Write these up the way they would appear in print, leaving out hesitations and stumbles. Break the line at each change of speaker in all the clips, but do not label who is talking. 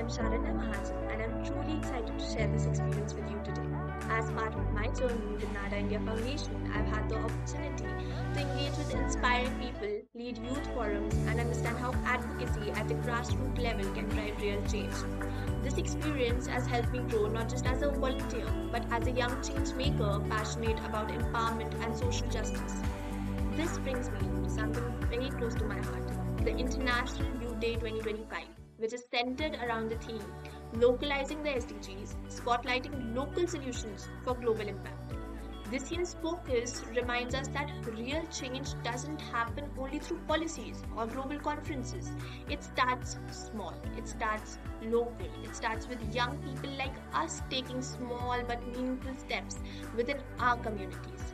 I'm Sharanya Mahajan, and I'm truly excited to share this experience with you today. As part of my journey with NADA India Foundation, I've had the opportunity to engage with inspiring people, lead youth forums, and understand how advocacy at the grassroots level can drive real change. This experience has helped me grow not just as a volunteer, but as a young change maker passionate about empowerment and social justice. This brings me to something very close to my heart, the International Youth Day 2025, which is centered around the theme localizing the SDGs, spotlighting local solutions for global impact. This year's focus reminds us that real change doesn't happen only through policies or global conferences. It starts small, it starts local, it starts with young people like us taking small but meaningful steps within our communities.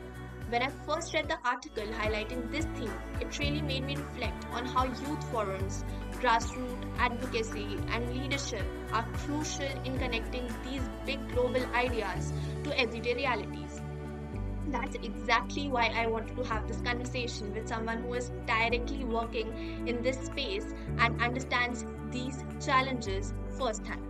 When I first read the article highlighting this theme, it really made me reflect on how youth forums, grassroots advocacy, and leadership are crucial in connecting these big global ideas to everyday realities. That's exactly why I wanted to have this conversation with someone who is directly working in this space and understands these challenges firsthand.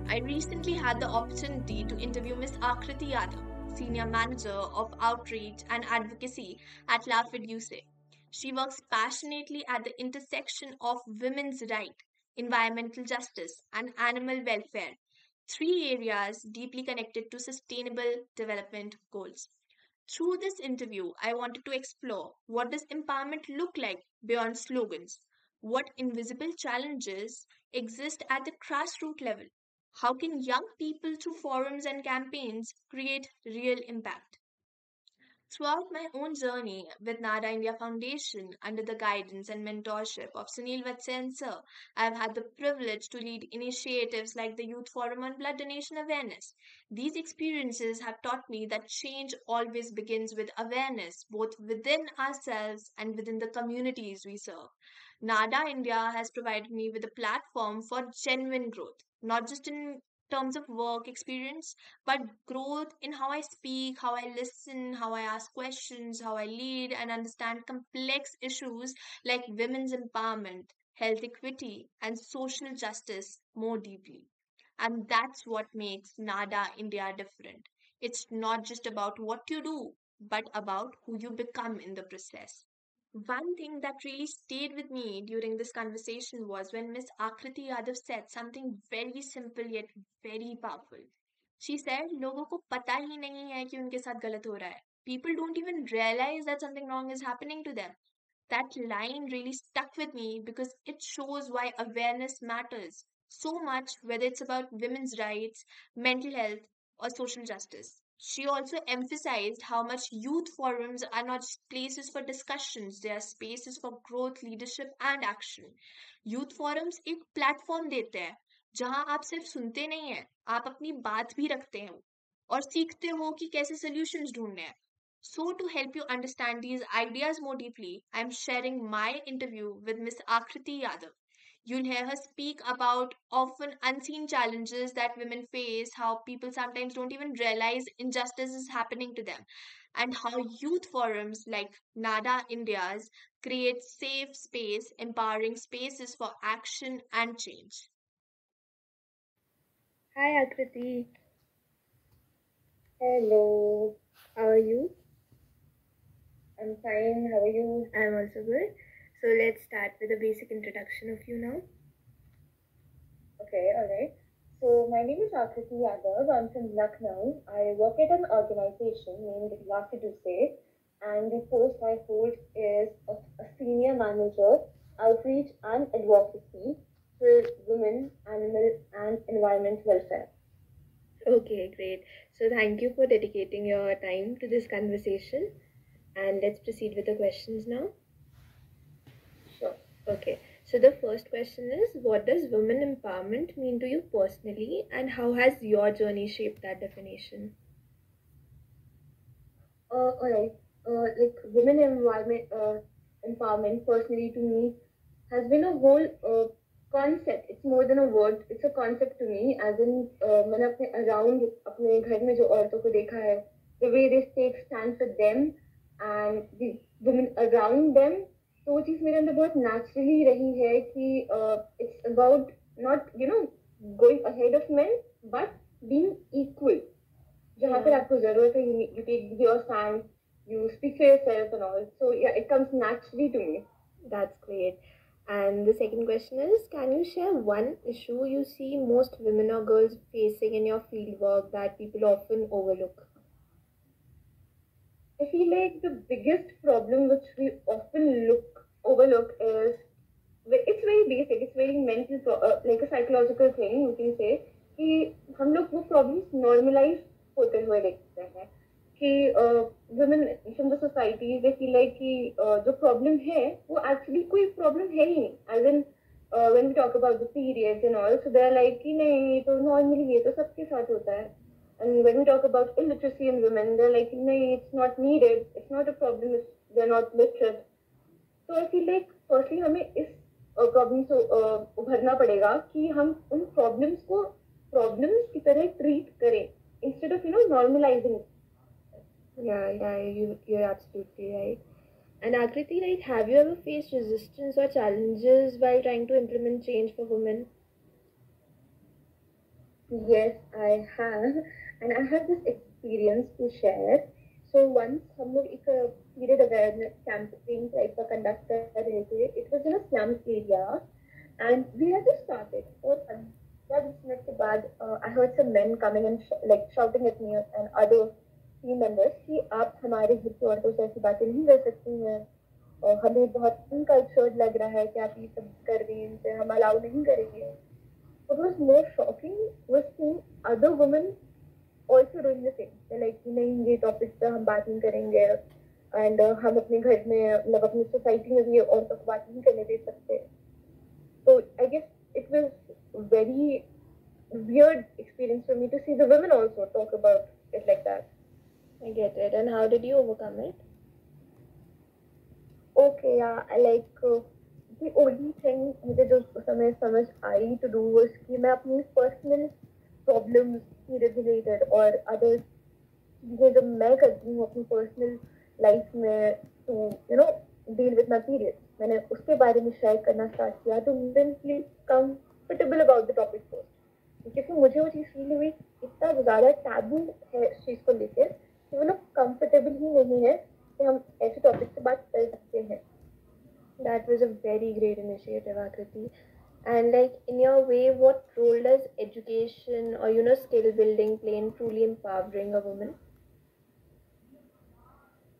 I recently had the opportunity to interview Ms. Akriti Yadav, Senior Manager of Outreach and Advocacy at LAFID USA. She works passionately at the intersection of women's rights, environmental justice, and animal welfare, three areas deeply connected to sustainable development goals. Through this interview, I wanted to explore what does empowerment look like beyond slogans? What invisible challenges exist at the grassroots level? How can young people through forums and campaigns create real impact? Throughout my own journey with NADA India Foundation, under the guidance and mentorship of Sunil Vatsayan sir, I have had the privilege to lead initiatives like the Youth Forum on Blood Donation Awareness. These experiences have taught me that change always begins with awareness, both within ourselves and within the communities we serve. NADA India has provided me with a platform for genuine growth, not just in terms of work experience, but growth in how I speak, how I listen, how I ask questions, how I lead and understand complex issues like women's empowerment, health equity, and social justice more deeply. And that's what makes NADA India different. It's not just about what you do, but about who you become in the process. One thing that really stayed with me during this conversation was when Miss Akriti Yadav said something very simple yet very powerful. She said, लोगों को पता ही नहीं है कि उनके साथ गलत हो रहा है. People don't even realize that something wrong is happening to them. That line really stuck with me because it shows why awareness matters so much, whether it's about women's rights, mental health, or social justice. She also emphasized how much youth forums are not just places for discussions, they are spaces for growth, leadership, and action. Youth forums एक platform देते हैं जहां आप सिर्फ सुनते नहीं हैं, आप अपनी बात भी रखते हो और सीखते हो कि कैसे सॉल्यूशंस ढूंढने हैं. So, to help you understand these ideas more deeply, I'm sharing my interview with Miss Akriti Yadav. You'll hear her speak about often unseen challenges that women face, how people sometimes don't even realize injustice is happening to them, and how youth forums like NADA India's create safe space, empowering spaces for action and change.
Hi Akriti,
Hello,
how are you?
I'm fine. How are you?
I'm also good. So let's start with a basic introduction of you now.
Okay, alright. So, my name is Akriti Yadav. I'm from Lucknow. I work at an organization named Lakiduce, and the post I hold is of a senior manager, outreach and advocacy for women, animal, and environment welfare.
Okay, great. So thank you for dedicating your time to this conversation. And let's proceed with the questions now.
Sure.
Okay. So the first question is, what does women empowerment mean to you personally, and how has your journey shaped that definition?
Alright. Like women environment empowerment personally to me has been a whole concept. It's more than a word. It's a concept to me. As in, मैंने अपने around अपने घर में जो औरतों को देखा है, the way they take stand for them and the women around them. तो वो चीज़ मेरे अंदर बहुत naturally रही है कि it's about not going ahead of men, but being equal. जहाँ पर
Yeah,
आपको जरूरत है, you take your stand, you speak for yourself and all. So yeah, it comes naturally to me.
that's great. And the second question is, can you share one issue you see most women or girls facing in your field work that people often overlook?
I feel like the biggest problem which we often overlook is, it's very basic, it's very mental, like a psychological thing, you can say, कि हम लोग वो problems normalise होते हुए देखते हैं कि women from the society they feel like कि जो प्रॉब्लम है वो एक्चुअली कोई प्रॉब्लम है ही नहीं, as in when we talk about the periods and all, so they are like कि नहीं ये तो नॉर्मली, ये तो सबके साथ होता है. And when we talk about illiteracy in women, they're like, no, it's not needed. It's not a problem if they're not literate. So I feel like, firstly, हमें इस प्रॉब्लम से उभरना पड़ेगा कि हम उन प्रॉब्लम्स को प्रॉब्लम्स की तरह ट्रीट करें instead of normalizing it.
Yeah, you're absolutely right. And Akriti, like, have you ever faced resistance or challenges while trying to implement change for women?
Yes, I have, and I have this experience to share. So once हम लोग एक period awareness campaign type का conduct कर रहे थे. It was in a slum area, and we had just started. और 15-20 minutes के बाद I heard some men coming and like shouting at me and other team members कि आप हमारे घर की औरतों से ऐसी बातें नहीं कर सकती हैं, और हमें बहुत अनकल्चर्ड लग रहा है कि आप ये सब कर रही हैं, इनसे हम अलाउ नहीं करेंगे. What was more shocking was seeing other women also doing the same. They're like, नहीं ये टॉपिक पे हम बात नहीं करेंगे, एंड हम अपने घर में मतलब अपनी सोसाइटी में भी औरतों को बात नहीं करने दे सकते. So I guess it was very weird experience for me to see the women also talk about it like that.
I get it. And how did you overcome it?
Okay, yeah, I like the only thing मुझे जो उस समय समझ आई to do was कि मैं अपनी personal problems से related और other चीजें जो मैं करती हूँ अपनी personal life में to deal with my periods, मैंने उसके बारे में शेयर करना स्टार्ट किया to then feel comfortable about the topic first. क्योंकि मुझे वो चीज़ फील हुई इतना ज़्यादा टैबू है इस चीज़ को लेकर कि वो लोग कंफर्टेबल ही नहीं है कि हम ऐसे टॉपिक से बात कर सकते हैं.
That was a very great initiative, Akriti. And like in your way, what role does education or skill building play in truly empowering a woman?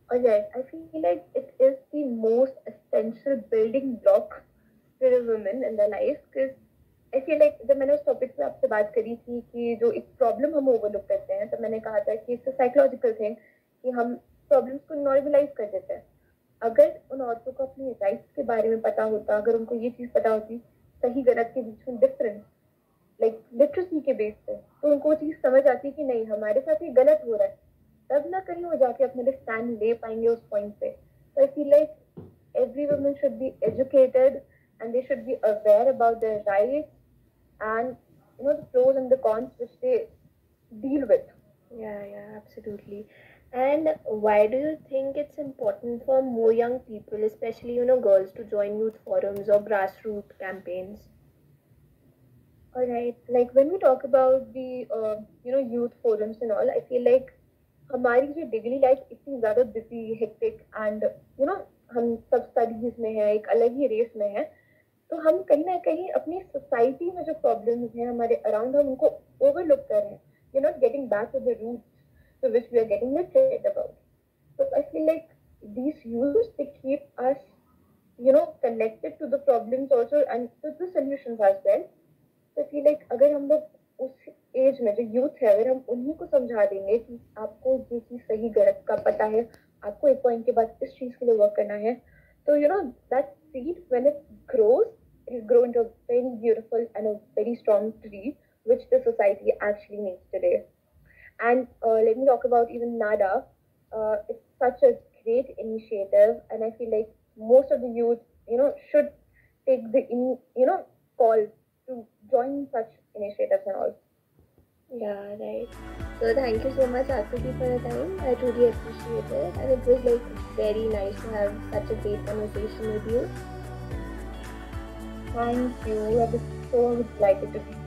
Alright, I feel like it is the most essential building block for a woman in their life, because I feel like जब मैंने उस topic पे आपसे बात करी थी कि जो एक प्रॉब्लम हम ओवरलुक करते हैं, तब मैंने कहा था कि इट्स साइकोलॉजिकल थिंग कि हम प्रॉब्लम्स को नॉर्मलाइज कर देते हैं. अगर उन औरतों को अपनी राइट्स के बारे में पता होता, अगर उनको ये चीज़ पता होती सही गलत के बीच में डिफरेंस, लाइक लिटरेसी के बेस पे, तो उनको वो चीज़ समझ आती कि नहीं हमारे साथ ये गलत हो रहा है, तब ना कहीं वो जाके अपने लिए स्टैंड ले पाएंगे उस पॉइंट पे. तो I feel like every woman should be educated and they should be aware about their rights and the pros and the cons which they deal with.
Yeah, absolutely. And why do you think it's important for more young people, especially girls, to join youth forums or grassroots campaigns?
All right, like when we talk about the youth forums and all, I feel like हमारी जो daily life इतनी ज़्यादा busy hectic and हम सब studies में है, एक अलग ही रेस में है, तो हम कहीं ना कहीं अपनी सोसाइटी में जो प्रॉब्लम्स हैं हमारे अराउंड, हम उनको ओवरलुक कर रहे हैं. You not getting back to the roots to which we are getting literate about. So I feel like these youths, they keep us connected to the problems also and to the solutions as well. So I feel like अगर हम लोग उस as में जो youth है, अगर हम उन्हीं को समझा देंगे कि आपको ये चीज सही गलत का पता है, आपको एक पॉइंट के बाद इस चीज के लिए वर्क करना है, तो that seed when it grows, it will grow into a very beautiful and a very strong tree which the society actually needs today. And let me talk about even NADA. It's such a great initiative, and I feel like most of the youth should take the call to join such initiatives and all.
Yeah, right. So thank you so much, Akriti, for your time. I truly appreciate it, and it was like very nice to have such a great conversation with you.
Thank you. so would you like it to be?